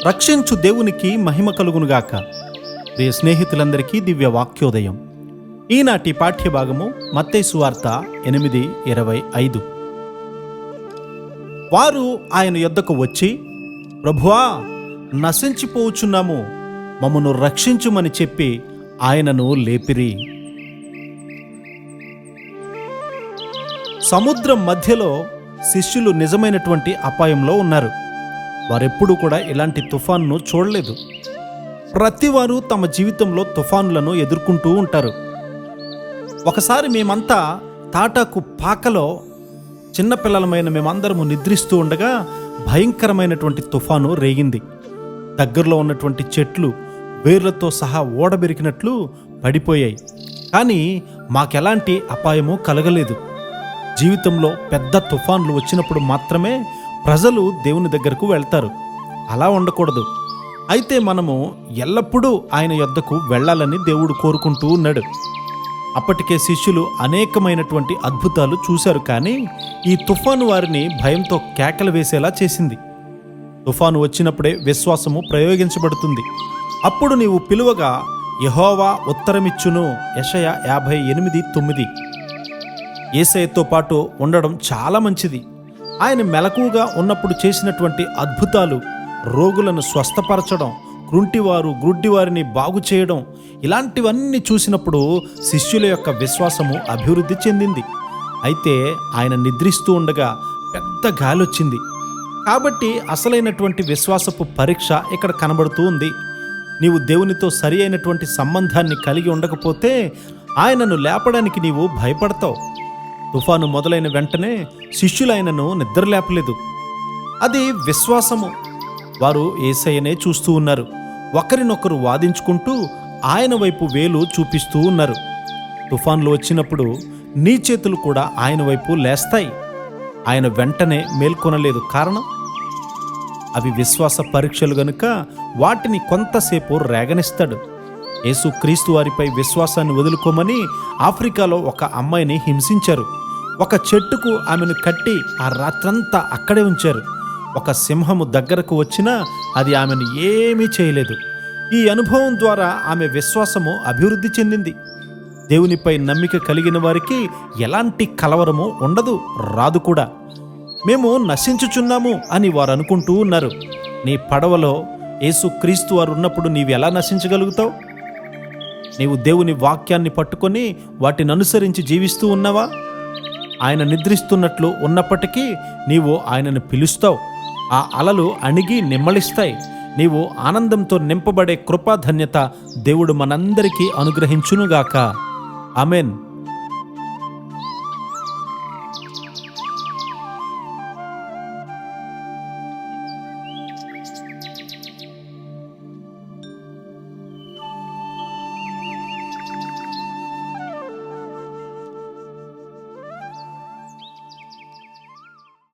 రక్షించు దేవునికి మహిమ కలుగునుగాక. ప్రియ స్నేహితులందరికీ దివ్య వాక్యోదయం. ఈనాటి పాఠ్యభాగము మత్తయి సువార్త 8:25. వారు ఆయన యొద్దకు వచ్చి, ప్రభువా, నశించిపోవుచున్నాము, మమ్మను రక్షించుమని చెప్పి ఆయనను లేపిరి. సముద్రం మధ్యలో శిష్యులు నిజమైనటువంటి అపాయంలో ఉన్నారు. వారెప్పుడూ కూడా ఇలాంటి తుఫాన్ను చూడలేదు. ప్రతివారు తమ జీవితంలో తుఫానులను ఎదుర్కొంటూ ఉంటారు. ఒకసారి మేమంతా తాటాకు పాకలో చిన్నపిల్లలమైన మేమందరము నిద్రిస్తూ ఉండగా భయంకరమైనటువంటి తుఫాను రేగింది. దగ్గరలో ఉన్నటువంటి చెట్లు వేర్లతో సహా ఓడబెరికినట్లు పడిపోయాయి. కానీ మాకెలాంటి అపాయము కలగలేదు. జీవితంలో పెద్ద తుఫాన్లు వచ్చినప్పుడు మాత్రమే ప్రజలు దేవుని దగ్గరకు వెళ్తారు. అలా ఉండకూడదు. అయితే మనము ఎల్లప్పుడూ ఆయన యొద్దకు వెళ్ళాలని దేవుడు కోరుకుంటూ ఉన్నాడు. అప్పటికే శిష్యులు అనేకమైనటువంటి అద్భుతాలు చూశారు. కానీ ఈ తుఫాను వారిని భయంతో కేకలు వేసేలా చేసింది. తుఫాను వచ్చినప్పుడే విశ్వాసము ప్రయోగించబడుతుంది. అప్పుడు నీవు పిలువగా యెహోవా ఉత్తరమిచ్చును. యెషయా 58:9. యేసయ్యతో పాటు ఉండడం చాలా మంచిది. ఆయన మెలకువగా ఉన్నప్పుడు చేసినటువంటి అద్భుతాలు, రోగులను స్వస్థపరచడం, కుంటివారు గ్రుడ్డివారిని బాగు చేయడం, ఇలాంటివన్నీ చూసినప్పుడు శిష్యుల యొక్క విశ్వాసము అభివృద్ధి చెందింది. అయితే ఆయన నిద్రిస్తూ ఉండగా పెద్ద గాలి వచ్చింది. కాబట్టి అసలైనటువంటి విశ్వాసపు పరీక్ష ఇక్కడ కనబడుతూ ఉంది. నీవు దేవునితో సరి అయినటువంటి సంబంధాన్ని కలిగి ఉండకపోతే ఆయనను లేపడానికి నీవు భయపడతావు. తుఫాను మొదలైన వెంటనే శిష్యులైనను నిద్రలేపలేదు. అది విశ్వాసము. వారు యేసయ్యనే చూస్తూ ఉన్నారు. ఒకరినొకరు వాదించుకుంటూ ఆయన వైపు వేలు చూపిస్తూ ఉన్నారు. తుఫాన్లు వచ్చినప్పుడు నీ చేతులు కూడా ఆయన వైపు లేస్తాయి. ఆయన వెంటనే మేల్కొనలేదు. కారణం, అవి విశ్వాస పరీక్షలు గనుక వాటిని కొంతసేపు రేగనిస్తాడు. యేసుక్రీస్తు వారిపై విశ్వాసాన్ని వదులుకోమని ఆఫ్రికాలో ఒక అమ్మాయిని హింసించారు. ఒక చెట్టుకు ఆమెను కట్టి ఆ రాత్రంతా అక్కడే ఉంచారు. ఒక సింహము దగ్గరకు వచ్చినా అది ఆమెను ఏమీ చేయలేదు. ఈ అనుభవం ద్వారా ఆమె విశ్వాసము అభివృద్ధి చెందింది. దేవునిపై నమ్మిక కలిగిన వారికి ఎలాంటి కలవరము ఉండదు, రాదు కూడా. మేము నశించుచున్నాము అని వారు అనుకుంటూ ఉన్నారు. నీ పడవలో యేసుక్రీస్తు వారు ఉన్నప్పుడు నీవు ఎలా నశించగలుగుతావు? నీవు దేవుని వాక్యాన్ని పట్టుకొని వాటిని అనుసరించి జీవిస్తూ ఉన్నావా? ఆయన నిద్రిస్తున్నట్లు ఉన్నప్పటికీ నీవు ఆయనను పిలుస్తావు. ఆ అలలు అణిగి నిమ్మళిస్తాయి. నీవు ఆనందంతో నింపబడే కృపాధన్యత దేవుడు మనందరికీ అనుగ్రహించునుగాక. ఆమెన్.